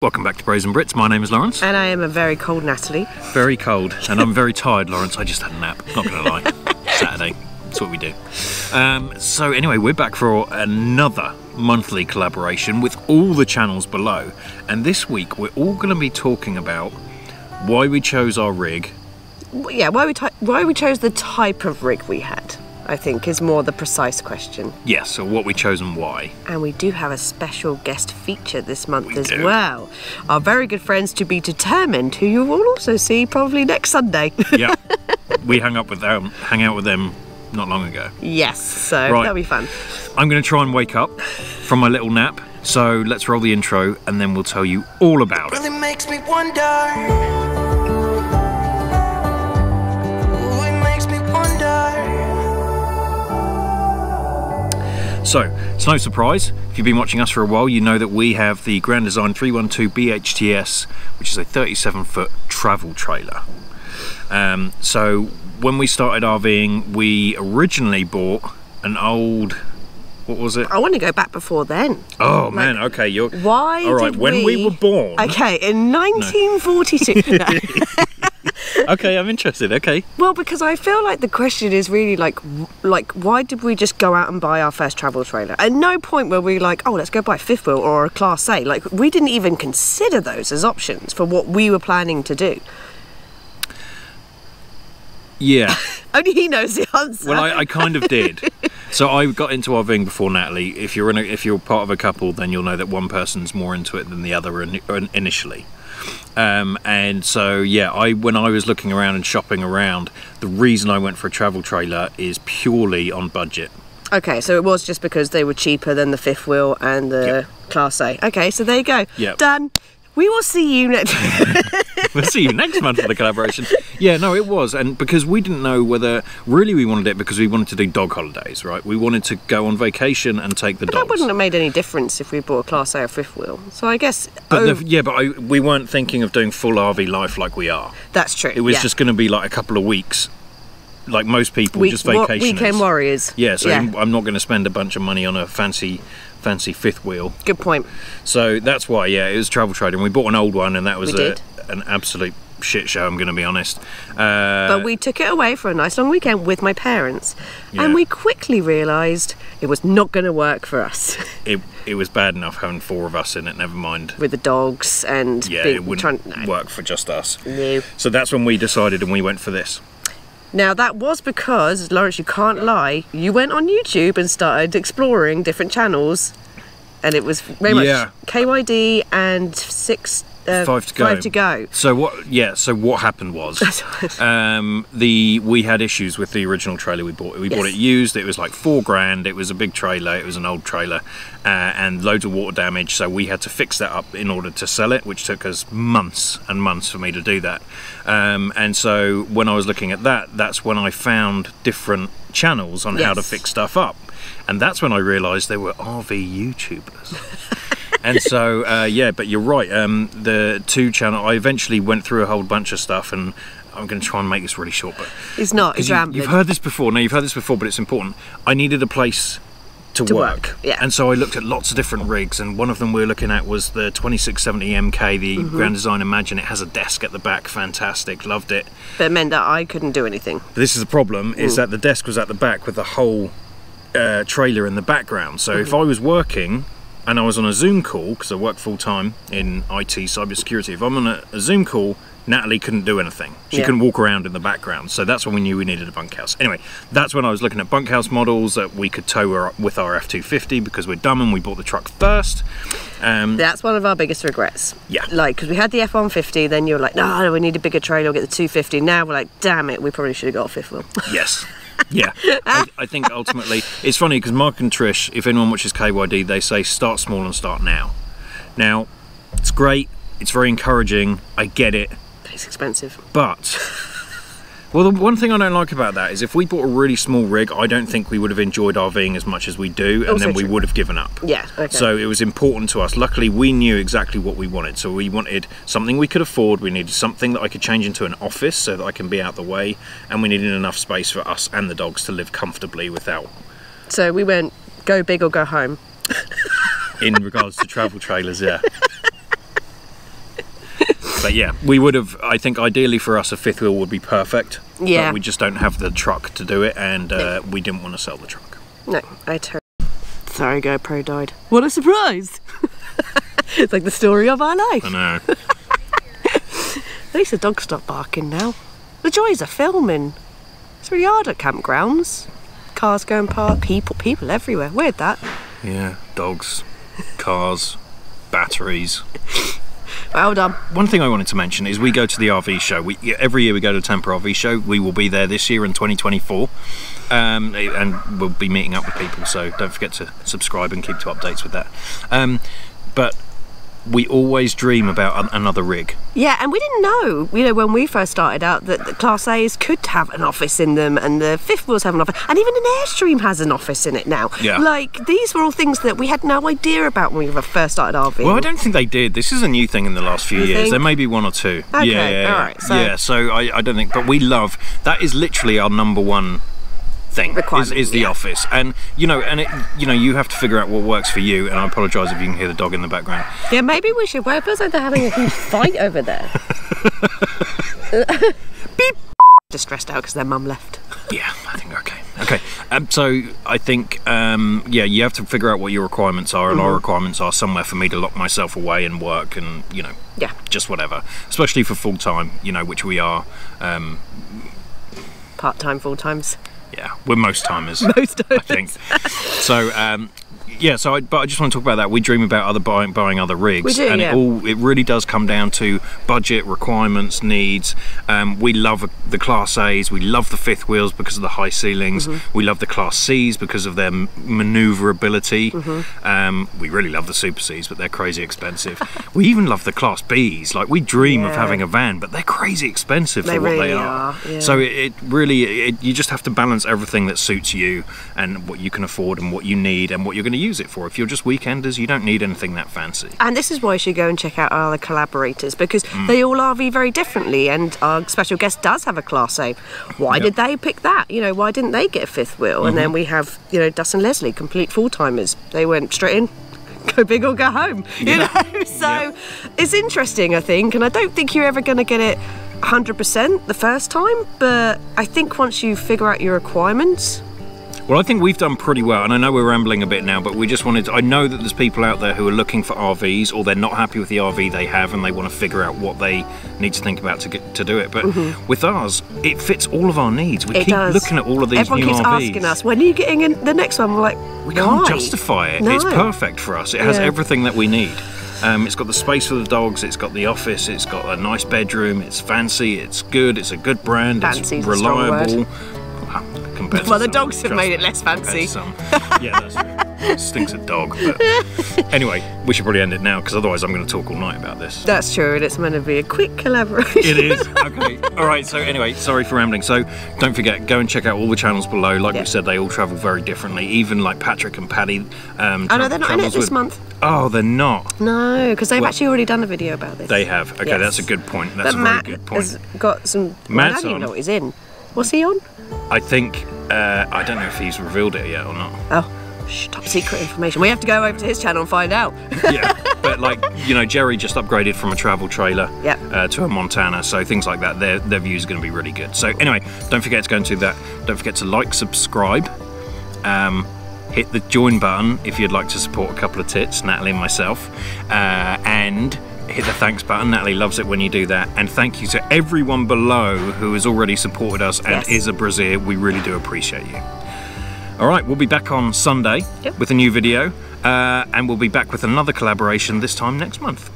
Welcome back to Bros and Brits. My name is Lawrence. And I am a very cold Natalie. Very cold. And I'm very tired, Lawrence. I just had a nap, not going to lie. Saturday. That's what we do. So anyway, we're back for another monthly collaboration with all the channels below. And this week, we're all going to be talking about why we chose our rig. Yeah, why we chose the type of rig we had, I think, is more the precise question. Yes, so what we chose and why. And we do have a special guest feature this month as well. Our very good friends to be determined, who you will also see probably next Sunday. Yeah, we hang out with them not long ago. Yes, so that'll be fun. I'm going to try and wake up from my little nap. So let's roll the intro and then we'll tell you all about it. Really makes me wonder. So, it's no surprise, if you've been watching us for a while, you know that we have the Grand Design 312 BHTS, which is a 37-foot travel trailer. So, when we started RVing, we originally bought an old, what was it? I want to go back before then. Oh man, okay, you're... Why all right, when we were born... Okay, in 1942. No. Okay, I'm interested, okay. Well, because I feel like the question is really like why did we just go out and buy our first travel trailer? At no point were we like, oh, let's go buy a fifth wheel or a Class A. Like, we didn't even consider those as options for what we were planning to do. Yeah. Only he knows the answer. Well, I kind of did. So I got into RVing before Natalie. If you're part of a couple, then you'll know that one person's more into it than the other initially. And so yeah, when I was looking around and shopping around, the reason I went for a travel trailer is purely on budget. Okay, so it was just because they were cheaper than the fifth wheel and the Class A. Okay, so there you go. Yep. Done. We will see you next. We'll see you next month for the collaboration. Yeah, no, it was, and because we didn't know whether really we wanted it because we wanted to do dog holidays, right? We wanted to go on vacation and take the dogs. That wouldn't have made any difference if we bought a Class A or fifth wheel. So I guess. But we weren't thinking of doing full RV life like we are. That's true. It was just going to be like a couple of weeks. Like most people, just vacationers. Weekend warriors. Yeah, so I'm not going to spend a bunch of money on a fancy fifth wheel. Good point. So that's why, yeah, it was travel trailer, and we bought an old one, and that was an absolute shit show, I'm going to be honest. But we took it away for a nice long weekend with my parents, and we quickly realised it was not going to work for us. It was bad enough having four of us in it, never mind. With the dogs and... Yeah, it wouldn't work for just us. No. So that's when we decided, and we went for this. Now that was because, Lawrence, you can't lie, you went on YouTube and started exploring different channels, and it was very much KYD and 5 to go. So what happened was we had issues with the original trailer we bought. We bought it used. It was like $4 grand. It was a big trailer. It was an old trailer, and loads of water damage. So we had to fix that up in order to sell it, which took us months and months for me to do that. And so when I was looking at that, that's when I found different channels on how to fix stuff up, and that's when I realised there were RV YouTubers. And so, but you're right, the I eventually went through a whole bunch of stuff, and I'm going to try and make this really short, but... It's not, it's rambling. You've heard this before, but it's important. I needed a place to work. Yeah. And so I looked at lots of different rigs, and one of them we were looking at was the 2670 MK, the Grand Design Imagine. It has a desk at the back, fantastic, loved it. But it meant that I couldn't do anything. But this is the problem, is that the desk was at the back with the whole trailer in the background. So if I was working... and I was on a Zoom call, because I work full-time in IT cybersecurity. If I'm on a Zoom call, Natalie couldn't do anything. She couldn't walk around in the background. So that's when we knew we needed a bunkhouse. Anyway, that's when I was looking at bunkhouse models that we could tow with our F250, because we're dumb and we bought the truck first. That's one of our biggest regrets. Yeah. Like, because we had the F150, then you're like, no, we need a bigger trailer, we'll get the 250. Now we're like, damn it, we probably should have got a fifth wheel. Yes. Yeah, I think ultimately, it's funny because Mark and Trish, if anyone watches KYD, they say start small and start now. Now, it's great, it's very encouraging, I get it. But it's expensive. But, well, the one thing I don't like about that is if we bought a really small rig, I don't think we would have enjoyed RVing as much as we do, and then we would have given up. Yeah, okay. So it was important to us. Luckily, we knew exactly what we wanted. So we wanted something we could afford, we needed something that I could change into an office so that I can be out the way, and we needed enough space for us and the dogs to live comfortably without. So we went, go big or go home. In regards to travel trailers, yeah. But yeah, we would have, I think ideally for us a fifth wheel would be perfect. Yeah. But we just don't have the truck to do it, and we didn't want to sell the truck. No, I totally. Sorry, GoPro died. What a surprise! It's like the story of our life. I know. At least the dogs stop barking now. The joys of filming. It's really hard at campgrounds. Cars going past, people everywhere. Weird that. Yeah, dogs, cars, batteries. Well done. One thing I wanted to mention is we go to the RV show. Every year we go to the Tampa RV show. We will be there this year in 2024. And we'll be meeting up with people, so don't forget to subscribe and keep to updates with that. But we always dream about another rig. Yeah, and we didn't know, when we first started out, that the Class A's could have an office in them, and the fifth wheels have an office, and even an Airstream has an office in it now. Yeah. Like, these were all things that we had no idea about when we first started RVing. Well, I don't think they did. This is a new thing in the last few years. think? There may be one or two. Okay, yeah, all right. So I don't think, but we love, that is literally our number one thing is the office, and you have to figure out what works for you. And I apologise if you can hear the dog in the background. Yeah, maybe we should wait. It feels like they're having a huge fight over there. Beep. Just stressed out because their mum left. Yeah, I think okay. So I think you have to figure out what your requirements are, and our requirements are somewhere for me to lock myself away and work, and just whatever, especially for full time, which we are. Part-time, full-times. Yeah, we're most timers. Most timers. I think. So, but I just want to talk about that. We dream about buying other rigs. We do, and yeah. it really does come down to budget, requirements, needs. We love the Class A's. We love the fifth wheels because of the high ceilings. We love the Class C's because of their manoeuvrability. We really love the Super C's, but they're crazy expensive. We even love the Class B's. Like, we dream of having a van, but they're crazy expensive for what they are. Yeah. So it really, you just have to balance everything that suits you and what you can afford and what you need and what you're going to use it for. If you're just weekenders, you don't need anything that fancy. And this is why you should go and check out our other collaborators, because they all RV very differently, and our special guest does have a Class A. Why did they pick that? Why didn't they get a fifth wheel? And then we have, Dus and Leslie, complete full-timers. They went straight in, go big or go home, So it's interesting, I think, and I don't think you're ever going to get it 100% the first time, but I think once you figure out your requirements. Well, I think we've done pretty well, and I know we're rambling a bit now, but we just wanted to, I know that there's people out there who are looking for RVs, or they're not happy with the RV they have and they want to figure out what they need to think about to do it. But with ours, it fits all of our needs. We keep looking at all of these Everyone new keeps RVs. asking us, when are you getting in the next one? We're like, we can't justify it. No. It's perfect for us. It has everything that we need. It's got the space for the dogs, it's got the office, it's got a nice bedroom, it's fancy, it's good, it's a good brand, Fancy's it's a strong reliable. word. Well, the dogs have made it less fancy. Yeah, that's true. It stinks of dog. But anyway, we should probably end it now, because otherwise I'm going to talk all night about this. That's true, and it's meant to be a quick collaboration. It is. Okay. All right. So anyway, sorry for rambling. So don't forget, go and check out all the channels below. Like we said, they all travel very differently. Even like Patrick and Paddy. Oh no, they're not in it this month. Oh, they're not. No, because they've actually already done a video about this. They have. Okay, that's a good point. That's a very good point. Has got some. Matt's I don't even on. know what he's in. What's he on? I think. I don't know if he's revealed it yet or not. Oh, shh, top secret information. We have to go over to his channel and find out. Yeah, but like, Jerry just upgraded from a travel trailer to a Montana, so things like that, their views are going to be really good. So anyway, don't forget to go and do that. Don't forget to like, subscribe, hit the join button if you'd like to support a couple of tits, Natalie and myself, and hit the thanks button. Natalie loves it when you do that. And thank you to everyone below who has already supported us and is a Brazier. We really do appreciate you. All right, we'll be back on Sunday with a new video, and we'll be back with another collaboration this time next month.